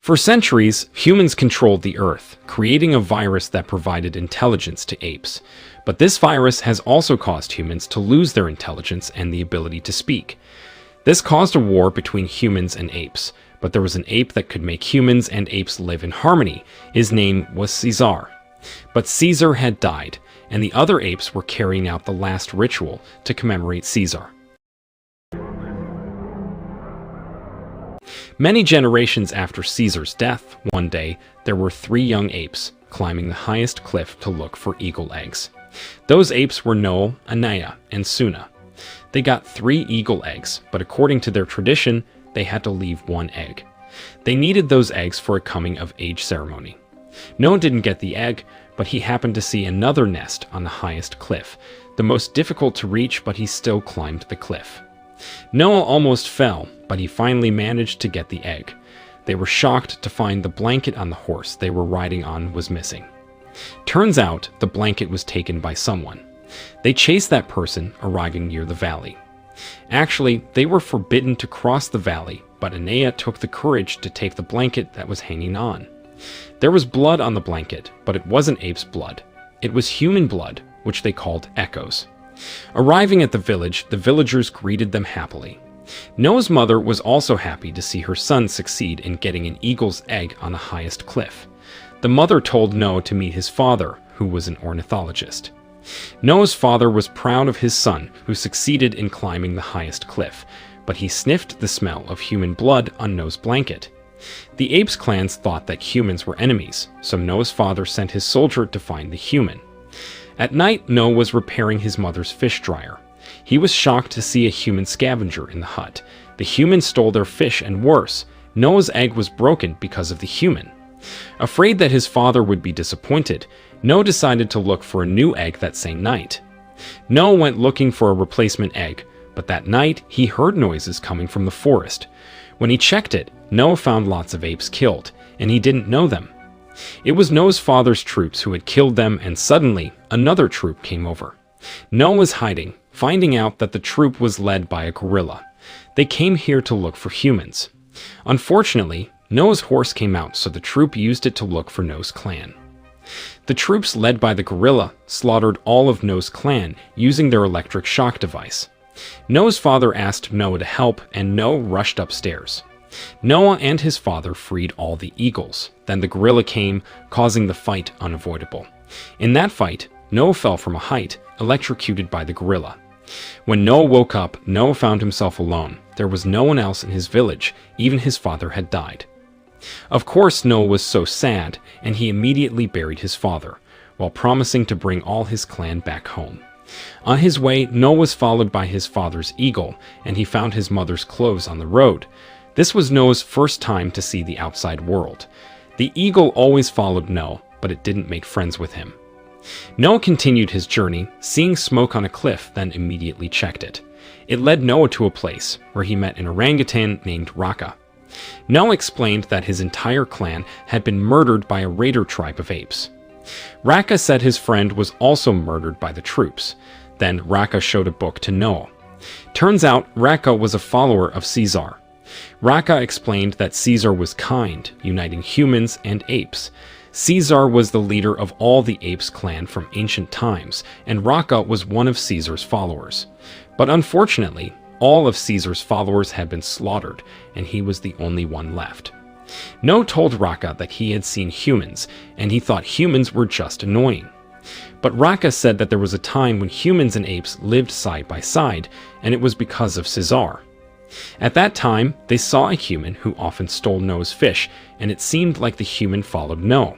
For centuries, humans controlled the Earth, creating a virus that provided intelligence to apes. But this virus has also caused humans to lose their intelligence and the ability to speak. This caused a war between humans and apes, but there was an ape that could make humans and apes live in harmony. His name was Caesar. But Caesar had died, and the other apes were carrying out the last ritual to commemorate Caesar. Many generations after Caesar's death, one day, there were 3 young apes climbing the highest cliff to look for eagle eggs. Those apes were Noah, Anea, and Suna. They got 3 eagle eggs, but according to their tradition, they had to leave 1 egg. They needed those eggs for a coming-of-age ceremony. Noah didn't get the egg, but he happened to see another nest on the highest cliff, the most difficult to reach, but he still climbed the cliff. Noah almost fell, but he finally managed to get the egg. They were shocked to find the blanket on the horse they were riding on was missing. Turns out, the blanket was taken by someone. They chased that person, arriving near the valley. Actually, they were forbidden to cross the valley, but Anea took the courage to take the blanket that was hanging on. There was blood on the blanket, but it wasn't ape's blood. It was human blood, which they called echoes. Arriving at the village, the villagers greeted them happily. Noah's mother was also happy to see her son succeed in getting an eagle's egg on the highest cliff. The mother told Noah to meet his father, who was an ornithologist. Noah's father was proud of his son, who succeeded in climbing the highest cliff, but he sniffed the smell of human blood on Noah's blanket. The apes clans thought that humans were enemies, so Noah's father sent his soldier to find the human. At night, Noah was repairing his mother's fish dryer. He was shocked to see a human scavenger in the hut. The human stole their fish, and worse, Noah's egg was broken because of the human. Afraid that his father would be disappointed, Noah decided to look for a new egg that same night. Noah went looking for a replacement egg, but that night he heard noises coming from the forest. When he checked it, Noah found lots of apes killed, and he didn't know them. It was Noah's father's troops who had killed them, and suddenly, another troop came over. Noah was hiding, finding out that the troop was led by a gorilla. They came here to look for humans. Unfortunately, Noah's horse came out, so the troop used it to look for Noah's clan. The troops led by the gorilla slaughtered all of Noah's clan using their electric shock device. Noah's father asked Noah to help, and Noah rushed upstairs. Noah and his father freed all the eagles. Then the gorilla came, causing the fight unavoidable. In that fight, Noah fell from a height, electrocuted by the gorilla. When Noah woke up, Noah found himself alone. There was no one else in his village, even his father had died. Of course, Noah was so sad, and he immediately buried his father, while promising to bring all his clan back home. On his way, Noah was followed by his father's eagle, and he found his mother's clothes on the road. This was Noah's first time to see the outside world. The eagle always followed Noah, but it didn't make friends with him. Noah continued his journey, seeing smoke on a cliff, then immediately checked it. It led Noah to a place where he met an orangutan named Raka. Noah explained that his entire clan had been murdered by a raider tribe of apes. Raka said his friend was also murdered by the troops. Then Raka showed a book to Noah. Turns out Raka was a follower of Caesar. Raka explained that Caesar was kind, uniting humans and apes. Caesar was the leader of all the apes clan from ancient times, and Raka was one of Caesar's followers. But unfortunately, all of Caesar's followers had been slaughtered, and he was the only one left. Noah told Raka that he had seen humans, and he thought humans were just annoying. But Raka said that there was a time when humans and apes lived side by side, and it was because of Caesar. At that time, they saw a human who often stole Noah's fish, and it seemed like the human followed Noah.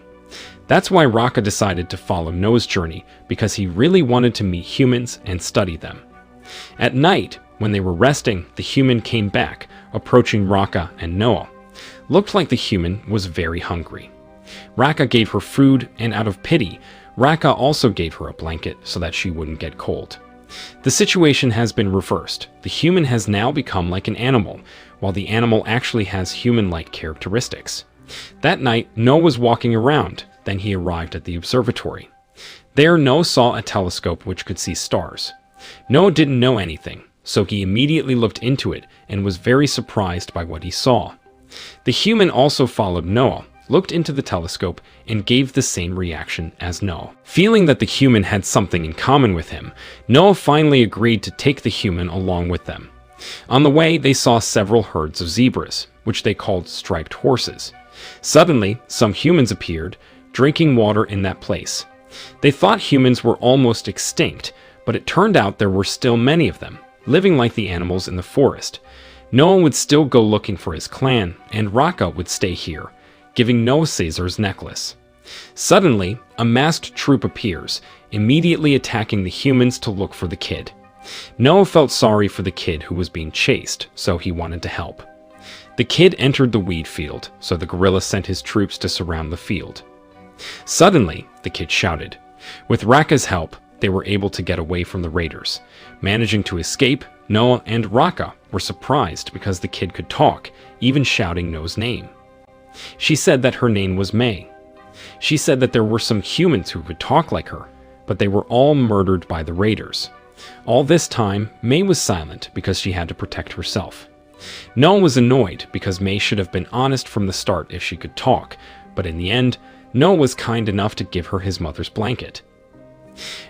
That's why Raka decided to follow Noah's journey, because he really wanted to meet humans and study them. At night, when they were resting, the human came back, approaching Raka and Noah. Looked like the human was very hungry. Raka gave her food, and out of pity, Raka also gave her a blanket so that she wouldn't get cold. The situation has been reversed. The human has now become like an animal, while the animal actually has human-like characteristics. That night, Noah was walking around. Then he arrived at the observatory. There, Noah saw a telescope which could see stars. Noah didn't know anything, so he immediately looked into it and was very surprised by what he saw. The human also followed Noah, looked into the telescope, and gave the same reaction as Noah. Feeling that the human had something in common with him, Noah finally agreed to take the human along with them. On the way, they saw several herds of zebras, which they called striped horses. Suddenly, some humans appeared, drinking water in that place. They thought humans were almost extinct, but it turned out there were still many of them, living like the animals in the forest. Noah would still go looking for his clan, and Raka would stay here, giving Noah Caesar's necklace. Suddenly, a masked troop appears, immediately attacking the humans to look for the kid. Noah felt sorry for the kid who was being chased, so he wanted to help. The kid entered the wheat field, so the gorilla sent his troops to surround the field. Suddenly, the kid shouted. With Raka's help, they were able to get away from the raiders. Managing to escape, Noah and Raka were surprised because the kid could talk, even shouting Noah's name. She said that her name was May. She said that there were some humans who could talk like her, but they were all murdered by the raiders. All this time, May was silent because she had to protect herself. Noah was annoyed because May should have been honest from the start if she could talk, but in the end, Noah was kind enough to give her his mother's blanket.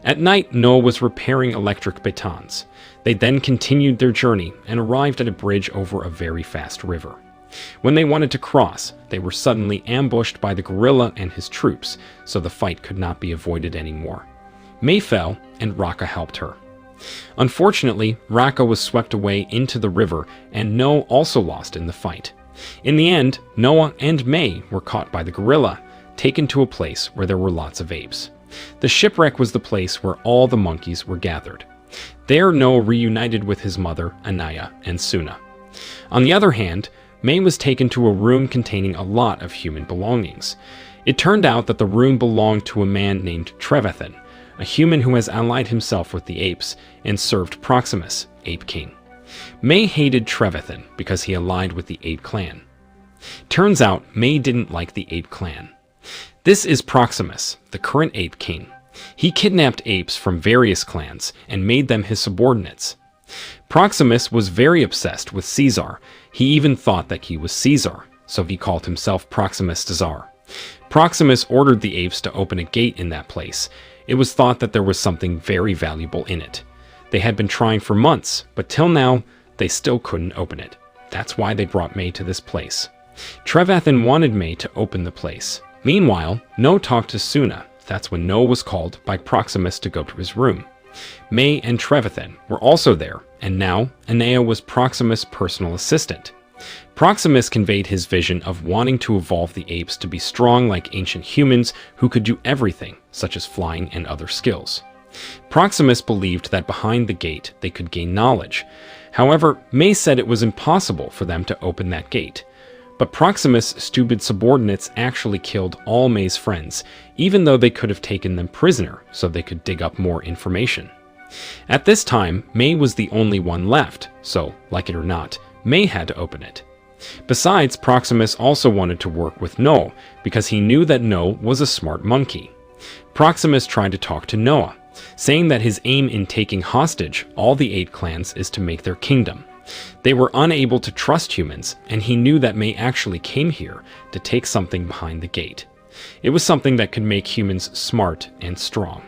At night, Noah was repairing electric batons. They then continued their journey and arrived at a bridge over a very fast river. When they wanted to cross, they were suddenly ambushed by the gorilla and his troops, so the fight could not be avoided anymore. May fell, and Raka helped her. Unfortunately, Raka was swept away into the river, and Noah also lost in the fight. In the end, Noah and May were caught by the gorilla, taken to a place where there were lots of apes. The shipwreck was the place where all the monkeys were gathered. There, Noah reunited with his mother, Anaya, and Suna. On the other hand, May was taken to a room containing a lot of human belongings. It turned out that the room belonged to a man named Trevathan, a human who has allied himself with the apes and served Proximus, Ape King. May hated Trevathan because he allied with the Ape clan. Turns out, May didn't like the Ape clan. This is Proximus, the current Ape King. He kidnapped apes from various clans and made them his subordinates. Proximus was very obsessed with Caesar. He even thought that he was Caesar, so he called himself Proximus the Czar. Proximus ordered the apes to open a gate in that place. It was thought that there was something very valuable in it. They had been trying for months, but till now, they still couldn't open it. That's why they brought May to this place. Trevathan wanted May to open the place. Meanwhile, Noah talked to Suna. That's when Noah was called by Proximus to go to his room. May and Trevathan were also there, and now Anaya was Proximus' personal assistant. Proximus conveyed his vision of wanting to evolve the apes to be strong like ancient humans who could do everything, such as flying and other skills. Proximus believed that behind the gate they could gain knowledge. However, May said it was impossible for them to open that gate. But Proximus' stupid subordinates actually killed all May's friends, even though they could have taken them prisoner so they could dig up more information. At this time, May was the only one left, so, like it or not, May had to open it. Besides, Proximus also wanted to work with Noah, because he knew that Noah was a smart monkey. Proximus tried to talk to Noah, saying that his aim in taking hostage all the 8 clans is to make their kingdom. They were unable to trust humans, and he knew that May actually came here to take something behind the gate. It was something that could make humans smart and strong.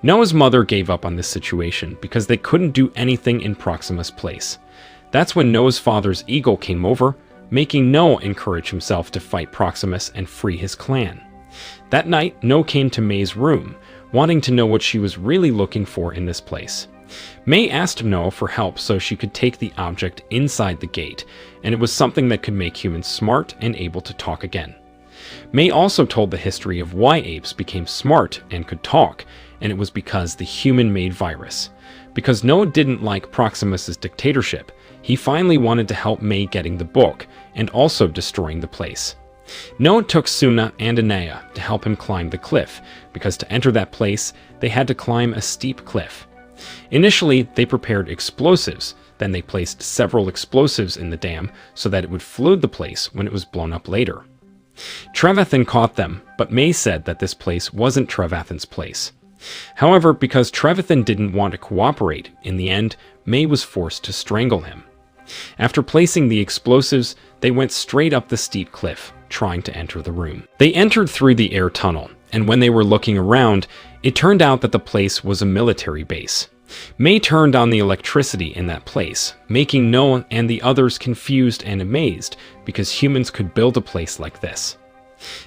Noah's mother gave up on this situation because they couldn't do anything in Proximus' place. That's when Noah's father's eagle came over, making Noah encourage himself to fight Proximus and free his clan. That night, Noah came to May's room, wanting to know what she was really looking for in this place. May asked Noah for help so she could take the object inside the gate, and it was something that could make humans smart and able to talk again. May also told the history of why apes became smart and could talk, and it was because the human-made virus. Because Noah didn't like Proximus's dictatorship, he finally wanted to help May getting the book, and also destroying the place. Noah took Suna and Anaya to help him climb the cliff, because to enter that place, they had to climb a steep cliff. Initially, they prepared explosives, then they placed several explosives in the dam so that it would flood the place when it was blown up later. Trevathan caught them, but May said that this place wasn't Trevathan's place. However, because Trevathan didn't want to cooperate, in the end, May was forced to strangle him. After placing the explosives, they went straight up the steep cliff, trying to enter the room. They entered through the air tunnel, and when they were looking around, it turned out that the place was a military base. May turned on the electricity in that place, making Noah and the others confused and amazed because humans could build a place like this.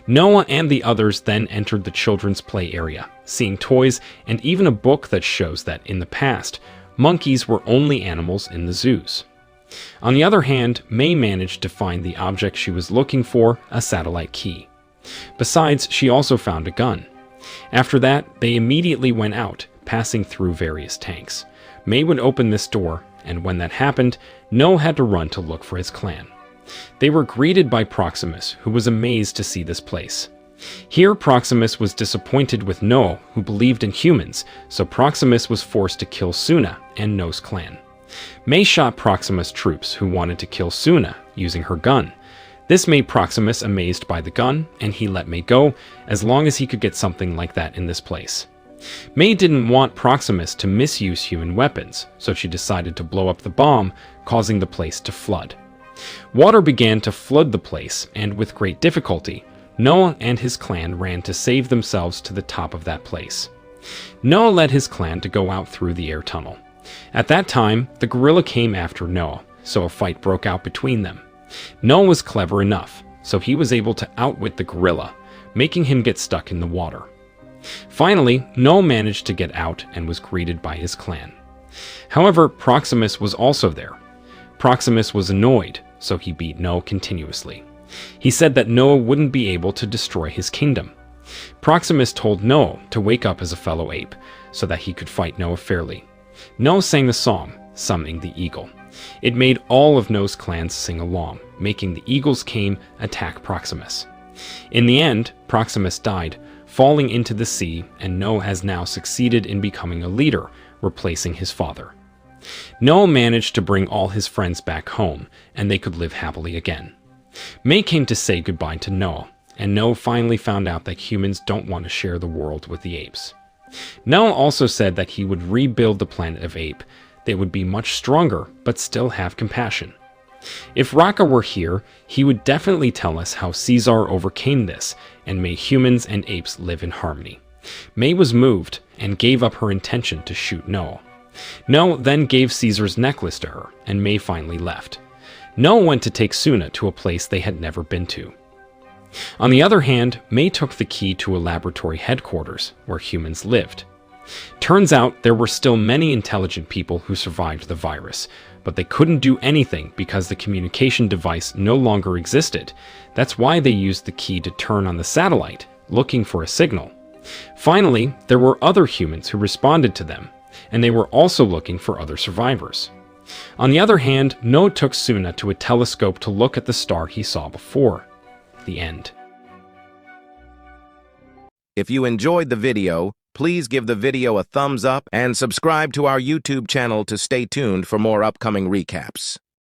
Noah and the others then entered the children's play area, seeing toys and even a book that shows that in the past, monkeys were only animals in the zoos. On the other hand, May managed to find the object she was looking for, a satellite key. Besides, she also found a gun. After that, they immediately went out, passing through various tanks. May would open this door, and when that happened, Noah had to run to look for his clan. They were greeted by Proximus, who was amazed to see this place. Here, Proximus was disappointed with Noah, who believed in humans, so Proximus was forced to kill Suna and Noah's clan. May shot Proximus' troops who wanted to kill Suna using her gun. This made Proximus amazed by the gun, and he let May go as long as he could get something like that in this place. May didn't want Proximus to misuse human weapons, so she decided to blow up the bomb, causing the place to flood. Water began to flood the place, and with great difficulty, Noah and his clan ran to save themselves to the top of that place. Noah led his clan to go out through the air tunnel. At that time, the gorilla came after Noah, so a fight broke out between them. Noah was clever enough, so he was able to outwit the gorilla, making him get stuck in the water. Finally, Noah managed to get out and was greeted by his clan. However, Proximus was also there. Proximus was annoyed, so he beat Noah continuously. He said that Noah wouldn't be able to destroy his kingdom. Proximus told Noah to wake up as a fellow ape, so that he could fight Noah fairly. Noah sang the song, summoning the eagle. It made all of Noah's clans sing along, making the eagles came attack Proximus. In the end, Proximus died, falling into the sea, and Noah has now succeeded in becoming a leader, replacing his father. Noah managed to bring all his friends back home, and they could live happily again. May came to say goodbye to Noah, and Noah finally found out that humans don't want to share the world with the apes. Noah also said that he would rebuild the planet of Ape. They would be much stronger, but still have compassion. If Raka were here, he would definitely tell us how Caesar overcame this and made humans and apes live in harmony. May was moved and gave up her intention to shoot Noah. Noah then gave Caesar's necklace to her, and May finally left. Noah went to take Suna to a place they had never been to. On the other hand, May took the key to a laboratory headquarters where humans lived. Turns out there were still many intelligent people who survived the virus, but they couldn't do anything because the communication device no longer existed. That's why they used the key to turn on the satellite, looking for a signal. Finally, there were other humans who responded to them, and they were also looking for other survivors. On the other hand, Noah took Suna to a telescope to look at the star he saw before. The end. If you enjoyed the video, please give the video a thumbs up and subscribe to our YouTube channel to stay tuned for more upcoming recaps.